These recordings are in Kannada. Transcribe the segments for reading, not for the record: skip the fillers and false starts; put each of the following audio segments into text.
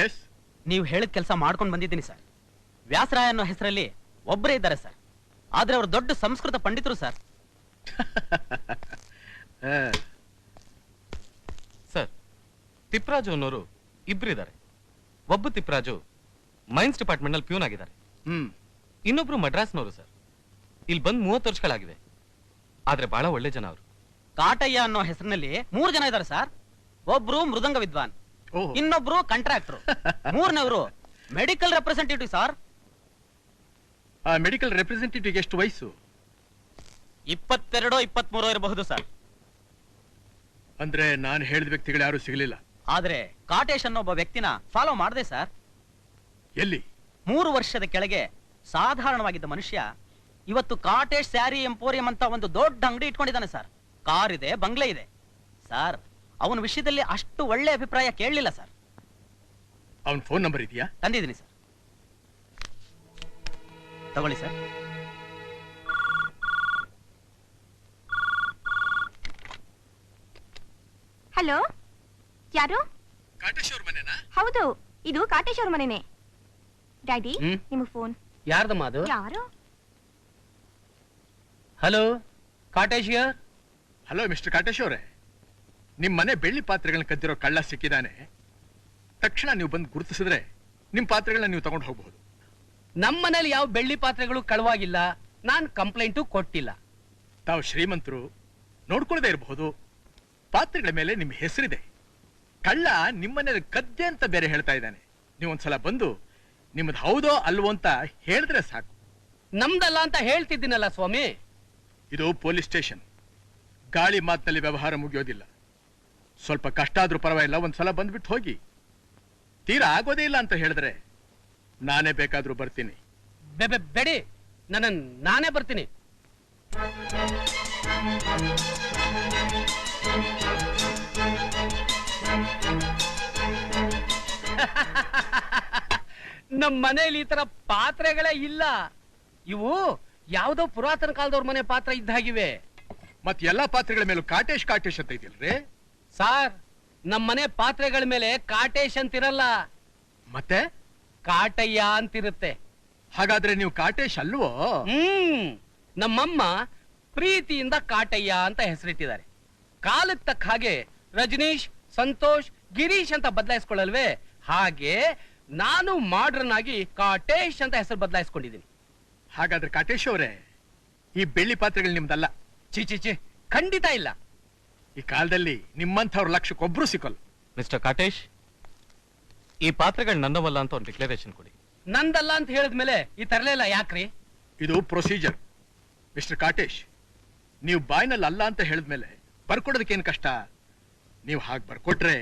ಎಸ್, ನೀವು ಹೇಳಿದ ಕೆಲಸ ಮಾಡ್ಕೊಂಡು ಬಂದಿದ್ದೀನಿ ಸರ್. ವ್ಯಾಸರಾಯ ಅನ್ನೋ ಹೆಸರಲ್ಲಿ ಒಬ್ಬರೇ ಇದ್ದಾರೆ ಸರ್, ಆದ್ರೆ ಅವರು ದೊಡ್ಡ ಸಂಸ್ಕೃತ ಪಂಡಿತರು ಸರ್. ಸರ್, ತಿಪ್ಪರಾಜು ಅನ್ನೋರು ಇಬ್ರು ಇದ್ದಾರೆ. ಒಬ್ಬ ತಿಪ್ಪರಾಜು ಮೈನ್ಸ್ ಡಿಪಾರ್ಟ್ಮೆಂಟ್ ನಲ್ಲಿ ಪ್ಯೂನ್ ಆಗಿದ್ದಾರೆ. ಇನ್ನೊಬ್ರು ಮಡ್ರಾಸ್ನವರು ಸರ್. ಇಲ್ಲಿ ಬಂದ್ 30 ವರ್ಷಗಳಾಗಿವೆ, ಆದ್ರೆ ಬಹಳ ಒಳ್ಳೆ ಜನ ಅವರು. ಕಾಟಯ್ಯ ಅನ್ನೋ ಹೆಸರಿನಲ್ಲಿ 3 ಜನ ಇದ್ದಾರೆ ಸರ್. ಒಬ್ರು ಮೃದಂಗ ವಿದ್ವಾನ್, ಇನ್ನೊಬ್ರು ಕಾಂಟ್ರಾಕ್ಟರ್, ಮೂರನೇವರು ಮೆಡಿಕಲ್ ರೆಪ್ರೆಸೆಂಟೇಟಿವ್ ಸರ್. ಆ ಮೆಡಿಕಲ್ ರೆಪ್ರೆಸೆಂಟೇಟಿವ್ ಎಷ್ಟು ವಯಸ್ಸು? 22-23 ಇರಬಹುದು ಸರ್. ಅಂದ್ರೆ ನಾನು ಹೇಳಿದ ವ್ಯಕ್ತಿಗಳು ಯಾರು ಸಿಗಲಿಲ್ಲ. ಆದ್ರೆ ಕಾಟೇಶ್ ಅನ್ನೋ ಒಬ್ಬ ವ್ಯಕ್ತಿನ ಫಾಲೋ ಮಾಡಿದೆ ಸರ್. ಎಲ್ಲಿ? 3 ವರ್ಷದ ಕೆಳಗೆ ಸಾಧಾರಣವಾಗಿದ್ದ ಮನುಷ್ಯ ಇವತ್ತು ಕಾಟೇಶ್ ಸ್ಯಾರಿ ಎಂಪೋರಿಯಂ ಅಂತ ಒಂದು ದೊಡ್ಡ ಅಂಗಡಿ ಇಟ್ಕೊಂಡಿದ್ದಾನೆ ಸರ್. ಕಾರ್ ಇದೆ, ಬಂಗ್ಲೆ ಇದೆ ಸರ್. ಅವನ ವಿಷಯದಲ್ಲಿ ಅಷ್ಟು ಒಳ್ಳೆ ಅಭಿಪ್ರಾಯ ಕೇಳಲಿಲ್ಲ ಸರ್. ಅವನ ಫೋನ್ ನಂಬರ್ ಇದೆಯಾ? ತಂದಿದ್ದೀನಿ ಸರ್, ತಗೊಳ್ಳಿ ಸರ್. ಹಲೋ, ಯಾರು? ಕಾಟೇಶ್ ಅವ್ರ ಮನೆನಾ? ಹೌದು, ಇದು ಕಾಟೇಶ್ ಅವ್ರ ಮನೆನೇ. ಡ್ಯಾಡಿ, ನಿಮಗೆ ಫೋನ್. ಯಾರ್ದಮ್ಮ ಅದು? ಯಾರು? Hello, Katesh here. Hello mister Katesh ಅವರೇ, ನಿಮ್ ಮನೆ ಬೆಳ್ಳಿ ಪಾತ್ರೆಗಳನ್ನ ಕದ್ದಿರೋ ಕಳ್ಳ ಸಿಕ್ಕಿದಾನೆ. ತಕ್ಷಣ ನೀವು ಬಂದು ಗುರುತಿಸಿದ್ರೆ ನಿಮ್ ಪಾತ್ರೆಗಳನ್ನ ನೀವು ತಗೊಂಡು ಹೋಗಬಹುದು. ನಮ್ಮ ಮನೇಲಿ ಯಾವ ಬೆಳ್ಳಿ ಪಾತ್ರೆಗಳು ಕಳುವಾಗಿಲ್ಲ, ನಾನ್ ಕಂಪ್ಲೇಂಟು ಕೊಟ್ಟಿಲ್ಲ. ತಾವು ಶ್ರೀಮಂತರು, ನೋಡ್ಕೊಳ್ಳದೆ ಇರಬಹುದು. ಪಾತ್ರೆಗಳ ಮೇಲೆ ನಿಮ್ ಹೆಸರಿದೆ. ಕಳ್ಳ ನಿಮ್ಮನೇಲಿ ಕದ್ದೆ ಅಂತ ಬೇರೆ ಹೇಳ್ತಾ ಇದ್ದಾನೆ. ನೀವೊಂದ್ಸಲ ಬಂದು ನಿಮ್ಮದು ಹೌದೋ ಅಲ್ವೋ ಅಂತ ಹೇಳಿದ್ರೆ ಸಾಕು. ನಮ್ದಲ್ಲ ಅಂತ ಹೇಳ್ತಿದ್ದೀನಲ್ಲ ಸ್ವಾಮಿ. ಇದು ಪೊಲೀಸ್ ಸ್ಟೇಷನ್. ಗಾಳಿ ಮಾತಿನಲ್ಲಿ ವ್ಯವಹಾರ ಮುಗಿಯೋದಿಲ್ಲ. ಸ್ವಲ್ಪ ಕಷ್ಟ ಆದ್ರೂ ಪರವಾಗಿಲ್ಲ, ಒಂದ್ಸಲ ಬಂದ್ಬಿಟ್ಟು ಹೋಗಿ. ತೀರಾ ಆಗೋದೇ ಇಲ್ಲ ಅಂತ ಹೇಳಿದ್ರೆ ನಾನೇ ಬೇಕಾದ್ರೂ ಬರ್ತೀನಿ. ಬೇಡಿ, ನಾನೇ ಬರ್ತೀನಿ. ನಮ್ಮ ಮನೇಲಿ ಈ ತರ ಪಾತ್ರೆಗಳೇ ಇಲ್ಲ. ಇವು ಯಾವ್ದೋ ಪುರಾತನ ಕಾಲದವ್ರ ಮನೆ ಪಾತ್ರ ಇದ್ದಾಗಿವೆ. ಮತ್ ಎಲ್ಲಾ ಪಾತ್ರೆಗಳ ಮೇಲೂ ಕಾಟೇಶ್ ಕಾಟೇಶ್ ಅಂತ ಇದೆಯಲ್ರಿ? ಸಾರ್, ನಮ್ಮ ಮನೆ ಪಾತ್ರೆಗಳ ಮೇಲೆ ಕಾಟೇಶ್ ಅಂತಿರಲ್ಲ, ಮತ್ತೆ ಕಾಟಯ್ಯ ಅಂತಿರುತ್ತೆ. ಹಾಗಾದ್ರೆ ನೀವು ಕಾಟೇಶ್ ಅಲ್ವೋ? ನಮ್ಮಮ್ಮ ಪ್ರೀತಿಯಿಂದ ಕಾಟಯ್ಯ ಅಂತ ಹೆಸರಿಟ್ಟಿದ್ದಾರೆ. ಕಾಲಕ್ಕೆ ತಕ್ಕ ಹಾಗೆ ರಜನೀಶ್, ಸಂತೋಷ್, ಗಿರೀಶ್ ಅಂತ ಬದಲಾಯಿಸ್ಕೊಳ್ಳಲ್ವೇ, ಹಾಗೆ ನಾನು ಮಾಡ್ರನ್ ಆಗಿ ಕಾಟೇಶ್ ಅಂತ ಹೆಸರು ಬದಲಾಯಿಸ್ಕೊಂಡಿದ್ದೀನಿ. ಹಾಗಾದ್ರೆ ಕಾಟೇಶ್ ಅವರೇ, ಈ ಬೆಳ್ಳಿ ಪಾತ್ರೆಗಳು ನಿಮ್ದಲ್ಲ? ಚಿ, ಖಂಡಿತ ಇಲ್ಲ. ಈ ಕಾಲದಲ್ಲಿ ನಿಮ್ಮಂಥವ್ರ ಲಕ್ಷಕ್ಕೊಬ್ರು ಸಿಕ್ಕಲ್ಲ. ಮಿಸ್ಟರ್ ಕಾಟೇಶ್, ಈ ಪಾತ್ರೆಗಳು ನನ್ನವಲ್ಲ ಅಂತ ಒಂದು ಡಿಕ್ಲರೇಷನ್ ಕೊಡಿ. ನಂದಲ್ಲ ಅಂತ ಹೇಳಿದ್ಮೇಲೆ ಈ ತರಲೆಲ್ಲ ಯಾಕ್ರಿ? ಇದು ಪ್ರೊಸೀಜರ್. ಮಿಸ್ಟರ್ ಕಾಟೇಶ್, ನೀವು ಬಾಯ್ನಲ್ಲಿ ಅಲ್ಲ ಅಂತ ಹೇಳಿದ್ಮೇಲೆ ಬರ್ಕೊಡೋದಕ್ಕೇನು ಕಷ್ಟ? ನೀವು ಹಾಗೆ ಬರ್ಕೊಟ್ರೆ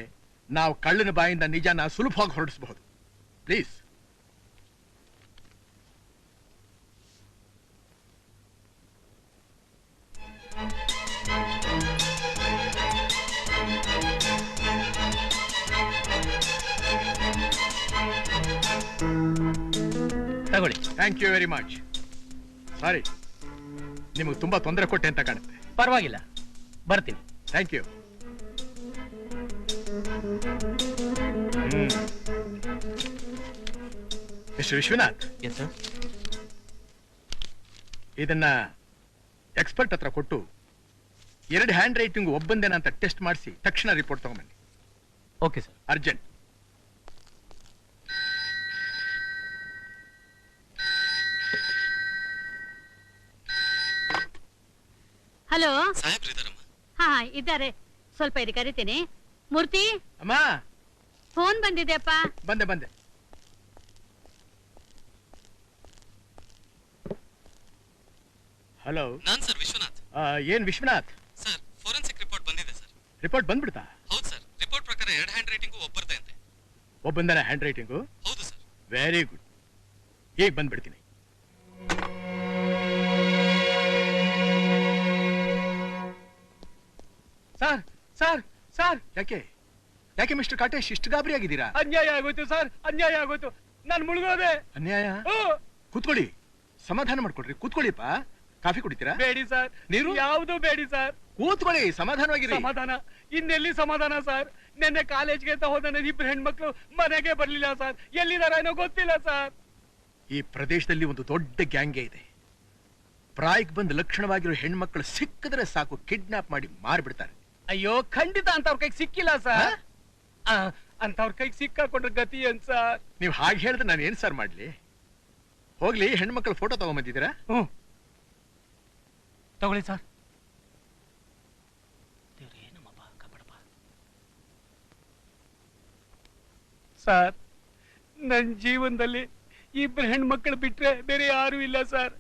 ನಾವು ಕಳ್ಳನ ಬಾಯಿಂದ ನಿಜಾನ ಸುಲಭವಾಗಿ ಹೊರಡಿಸಬಹುದು. ಪ್ಲೀಸ್. ತಗೊಳ್ಳಿ. Thank you very much. Sorry, ನಿಮಗೆ ತುಂಬಾ ತೊಂದರೆ ಕೊಟ್ಟೆ ಅಂತ ಕಾಣುತ್ತೆ. ಪರವಾಗಿಲ್ಲ, ಬರ್ತೀನಿ. Thank you. ಮಿಸ್ಟರ್ ವಿಶ್ವನಾಥ್, ಇದನ್ನ ಎಕ್ಸ್ಪರ್ಟ್ ಹತ್ರ ಕೊಟ್ಟು 2 ಹ್ಯಾಂಡ್ ರೈಟಿಂಗ್ ಒಬ್ಬಂದೇನ ಅಂತ ಟೆಸ್ಟ್ ಮಾಡಿಸಿ ತಕ್ಷಣ ರಿಪೋರ್ಟ್ ತಗೊಂಬನ್ನಿ. Okay sir. ಅರ್ಜೆಂಟ್. ಹಲೋ, ಹಾ ಇದ್ದಾರೆ, ಸ್ವಲ್ಪ ಇದು ಕರಿತೀನಿ. ಮೂರ್ತಿ, ಅಮ್ಮ, ಫೋನ್ ಬಂದಿದೆಯಪ್ಪ. ಬಂದೆ. ಹಲೋ. ನಾನ್ ಸರ್ ವಿಶ್ವನಾಥ್. ಏನ್ ವಿಶ್ವನಾಥ್? ಸರ್, ಫೋರೆನ್ಸಿಕ್ ರಿಪೋರ್ಟ್ ಬಂದಿದೆ ಸರ್. ರಿಪೋರ್ಟ್ ಬಂದ್ಬಿಡ್ತಾ? ಹೌದು ಸರ್. ರಿಪೋರ್ಟ್ ಪ್ರಕಾರ 2 ಹ್ಯಾಂಡ್ ರೈಟಿಂಗು ಒಬ್ಬರದೇ ಅಂತೆ. ಒಬ್ಬಂದನ ಹ್ಯಾಂಡ್ ರೈಟಿಂಗು? ಹೌದು ಸರ್. Very good. ಈಗ ಬಂದ್ಬಿಡ್ತೀನಿ. ಸರ್ ಸರ್ ಸರ್, ಯಾಕೆ ಮಿಸ್ಟರ್ ಕಾಟೇಶ್ ಇಷ್ಟು ಗಾಬರಿ ಆಗಿದ್ದೀರಾ? ಅನ್ಯಾಯ ಆಗೋಯ್ತು ಸರ್, ಅನ್ಯಾಯ ಆಗೋಯ್ತು. ನಾನು ಮುಳುಗೋದೆ. ಅನ್ಯಾಯ? ಕೂತ್ಕೊಳ್ಳಿ, ಸಮಾಧಾನ ಮಾಡ್ಕೊಡ್ರಿ. ಕೂತ್ಕೊಳ್ಳಿಪ್ಪ. ಕಾಫಿ ಕುಡಿತೀರಾ? ಬೇಡಿ ಸರ್. ನೀರು? ಯಾವುದು ಬೇಡಿ ಸರ್. ಕೂತ್ಕೊಳ್ಳಿ, ಸಮಾಧಾನವಾಗಿರಿ. ಸಮಾಧಾನ ಇನ್ನೆಲ್ಲಿ ಸಮಾಧಾನ ಸರ್. ನಿನ್ನೆ ಕಾಲೇಜ್ಗೆ ಅಂತ ಹೋದ ನನ್ನ ಇಬ್ರು ಹೆಣ್ಮಕ್ಳು ಮನೆಗೆ ಬರ್ಲಿಲ್ಲ ಸರ್. ಎಲ್ಲಿದಾರೇನೋ ಗೊತ್ತಿಲ್ಲ ಸರ್. ಈ ಪ್ರದೇಶದಲ್ಲಿ ಒಂದು ದೊಡ್ಡ ಗ್ಯಾಂಗೇ ಇದೆ. ಪ್ರಾಯಕ್ಕೆ ಬಂದ ಲಕ್ಷಣವಾಗಿರೋ ಹೆಣ್ಮಕ್ಳು ಸಿಕ್ಕಿದ್ರೆ ಸಾಕು, ಕಿಡ್ನಾಪ್ ಮಾಡಿ ಮಾರ್ಬಿಡ್ತಾರೆ. ಅಯ್ಯೋ ಖಂಡಿತ ಅಂತವ್ರ ಕೈಗೆ ಸಿಕ್ಕಿಲ್ಲ ಸರ್. ಅಂತವ್ರ ಕೈಗೆ ಸಿಕ್ಕಾಕೊಂಡ್ರೆ ಗತಿ ಏನ್ ಸರ್? ನೀವು ಹಾಗೆ ಹೇಳಿದ್ರೆ ನಾನು ಏನ್ ಸರ್ ಮಾಡ್ಲಿ? ಹೋಗ್ಲಿ, ಹೆಣ್ಮಕ್ಳ ಫೋಟೋ ತಗೊಂಬಂದಿದ್ದೀರಾ? ತಗೊಳ್ಳಿ ಸರ್. ಸರ್, ನನ್ನ ಜೀವನದಲ್ಲಿ ಇಬ್ರು ಹೆಣ್ಮಕ್ಳು ಬಿಟ್ರೆ ಬೇರೆ ಯಾರು ಇಲ್ಲ ಸರ್.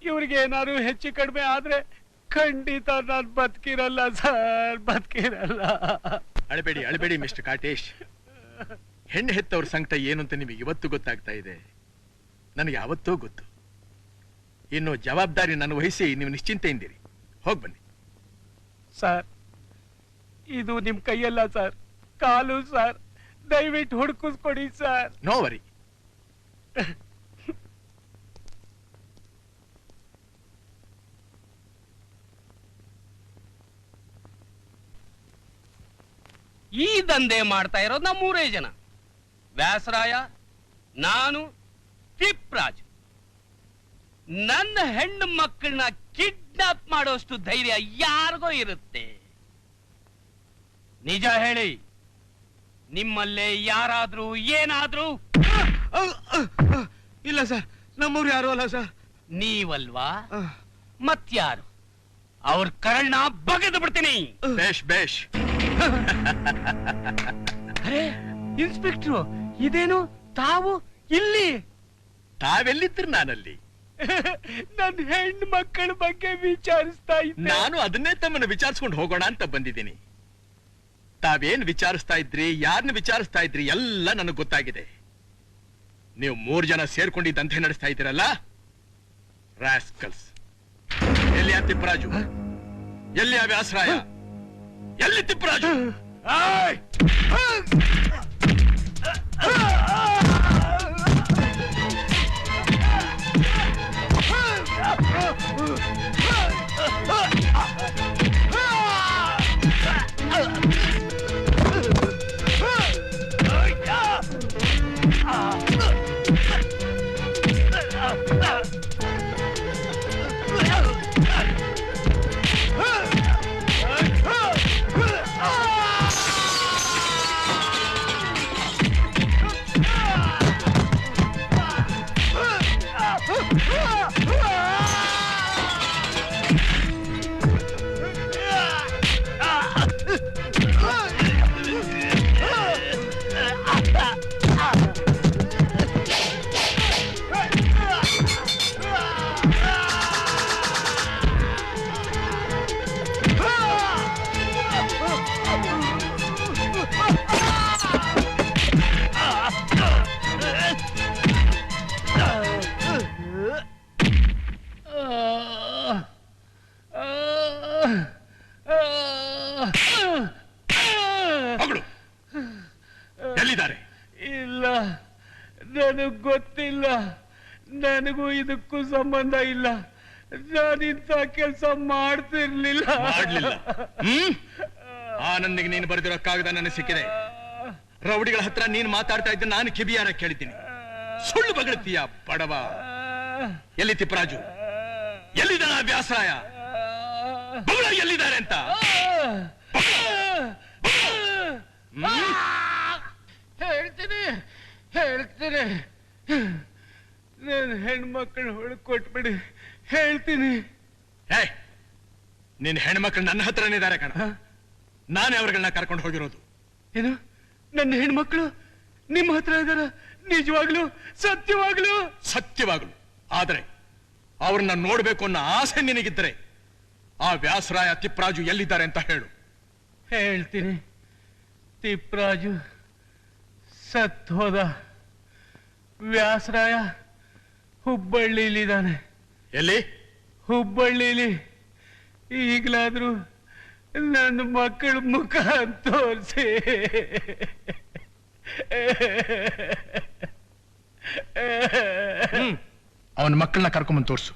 ಇವ್ರಿಗೆ ಏನಾದ್ರು ಹೆಚ್ಚು ಕಡಿಮೆ ಆದ್ರೆ ಖಂಡಿತ ನಾನು ಬದುಕಿರಲ್ಲ ಸರ್, ಬದುಕಿರಲ್ಲ. ಅಳಬೇಡಿ ಮಿಸ್ಟರ್ ಕಾಟೇಶ್. ಹೆಣ್ಣು ಹೆತ್ತವ್ರ ಸಂಕಟ ಏನು ಅಂತ ನಿಮಗೆ ಇವತ್ತು ಗೊತ್ತಾಗ್ತಾ ಇದೆ. ನನಗೆ ಯಾವತ್ತೂ ಗೊತ್ತು. ಇನ್ನು ಜವಾಬ್ದಾರಿ ನನ್ನ ವಹಿಸಿ ನೀವು ನಿಶ್ಚಿಂತೆಯಿಂದಿರಿ. ಹೋಗಿ ಬನ್ನಿ. ಸರ್, ಇದು ನಿಮ್ ಕೈಯಲ್ಲ ಸರ್, ಕಾಲು ಸರ್. ದಯವಿಟ್ಟು ಹುಡುಕಿಸ್ಕೊಡಿ ಸರ್. No worry. ಈ ದಂಧೆ ಮಾಡ್ತಾ ಇರೋದು ನಾವು 3 ಜನ. ವ್ಯಾಸರಾಯ, ನಾನು, ತಿಪ್ರಾಜ್. ನನ್ನ ಹೆಣ್ಣು ಮಕ್ಕಳನ್ನ ಕಿಡ್ನಾಪ್ ಮಾಡೋಷ್ಟು ಧೈರ್ಯ ಯಾರಿಗೋ ಇರುತ್ತೆ? ನಿಜ ಹೇಳಿ, ನಿಮ್ಮಲ್ಲೇ ಯಾರಾದ್ರೂ ಏನಾದ್ರೂ? ಇಲ್ಲ ಸರ್, ನಮ್ಮವ್ರು ಯಾರು ಅಲ್ಲ ಸರ್. ನೀವಲ್ವಾ? ಮತ್ಯಾರು? ಅವ್ರ ಕರಳ್ನ ಬಗೆದು ಬಿಡ್ತೀನಿ. ಬೇಷ್. ಅರೆ ಇನ್ಸ್ಪೆಕ್ಟ್ರು, ಇದೇನು ತಾವು ಇಲ್ಲಿ? ತಾವೆಲ್ಲಿದ್ರಿ? ನಾನಲ್ಲಿ ನನ್ನ ಹೆಣ್ಣು ಮಕ್ಕಳ ಬಗ್ಗೆ ವಿಚಾರಿಸ್ತಾ ಇದ್ದೆ. ನಾನು ಅದನ್ನೇ ತಮ್ಮನ್ನು ವಿಚಾರಿಸ್ಕೊಂಡು ಹೋಗೋಣ ಅಂತ ಬಂದಿದ್ದೀನಿ. ತಾವೇನ್ ವಿಚಾರಿಸ್ತಾ ಇದ್ರಿ, ಯಾರನ್ನ ವಿಚಾರಿಸ್ತಾ ಇದ್ರಿ, ಎಲ್ಲ ನನಗೆ ಗೊತ್ತಾಗಿದೆ. ನೀವು 3 ಜನ ಸೇರ್ಕೊಂಡು ದಂಧೆ ನಡೆಸ್ತಾ ಇದ್ದೀರಲ್ಲ, ರಾಸ್ಕಲ್ಸ್. ಎಲ್ಲಿ ಆ ತಿಪ್ಪರಾಜು? ಎಲ್ಲಿ ಆ ವ್ಯಾಸರಾಯ? ಎಲ್ಲಿ ತಿಪ್ಪರಾಜು? ಎಲ್ಲಿದ್ದಾರೆ? ಇಲ್ಲ, ನನಗ್ ಗೊತ್ತಿಲ್ಲ. ನನಗೂ ಇದಕ್ಕೂ ಸಂಬಂಧ ಇಲ್ಲ. ನಾನಿಂತ ಕೆಲಸ ಮಾಡ್ತಿರ್ಲಿಲ್ಲ. ಆನಂದಿಗೆ ನೀನು ಬರೆದಿರೋ ಕಾಗದ ನನಗೆ ಸಿಕ್ಕಿದೆ. ರೌಡಿಗಳ ಹತ್ರ ನೀನು ಮಾತಾಡ್ತಾ ಇದ್ದ ನಾನು ಕಿವಿಯಾರ ಕೇಳಿದ್ದೀನಿ. ಸುಳ್ಳು ಬಗಳ್ತೀಯ ಬಡವ. ಎಲ್ಲಿ ತಿಪ್ಪರಾಜು? ಎಲ್ಲಿದ್ದಾನ ವ್ಯಾಸರಾಯ? ಎಲ್ಲಿದ್ದಾರೆ ಅಂತ ಹೇಳ್ತೀನಿ. ನನ್ನ ಹೆಣ್ಮಕ್ಳು ಹುಡುಕೊಟ್ಬಿಡಿ, ಹೇಳ್ತೀನಿ. ನಿನ್ ಹೆಣ್ಮಕ್ಳು ನನ್ನ ಹತ್ರನೇ ಇದ್ದಾರೆ ಕಣ. ನಾನೇ ಅವ್ರಗಳನ್ನ ಕರ್ಕೊಂಡು ಹೋಗಿರೋದು. ಏನು, ನನ್ನ ಹೆಣ್ಮಕ್ಳು ನಿಮ್ಮ ಹತ್ರ ಇದಾರ? ನಿಜವಾಗ್ಲು? ಸತ್ಯವಾಗ್ಲು? ಸತ್ಯವಾಗ್ಲು. ಆದ್ರೆ ಅವ್ರನ್ನ ನೋಡ್ಬೇಕು ಅನ್ನೋ ಆಸೆ ನಿನಗಿದ್ರೆ ಆ ವ್ಯಾಸರಾಯ ತಿಪ್ಪರಾಜು ಎಲ್ಲಿದ್ದಾರೆ ಅಂತ ಹೇಳು. ಹೇಳ್ತೀನಿ. ತಿಪ್ಪರಾಜು ಸತ್ ಹೋದ. ವ್ಯಾಸರಾಯ ಹುಬ್ಬಳ್ಳಿಲಿದ್ದಾನೆ. ಎಲ್ಲಿ? ಹುಬ್ಬಳ್ಳಿಲಿ. ಈಗಲಾದ್ರೂ ನನ್ನ ಮಕ್ಕಳ ಮುಖ ತೋರಿಸಿ. ಅವನ ಮಕ್ಕಳನ್ನ ಕರ್ಕೊಂಬಂದು ತೋರ್ಸು.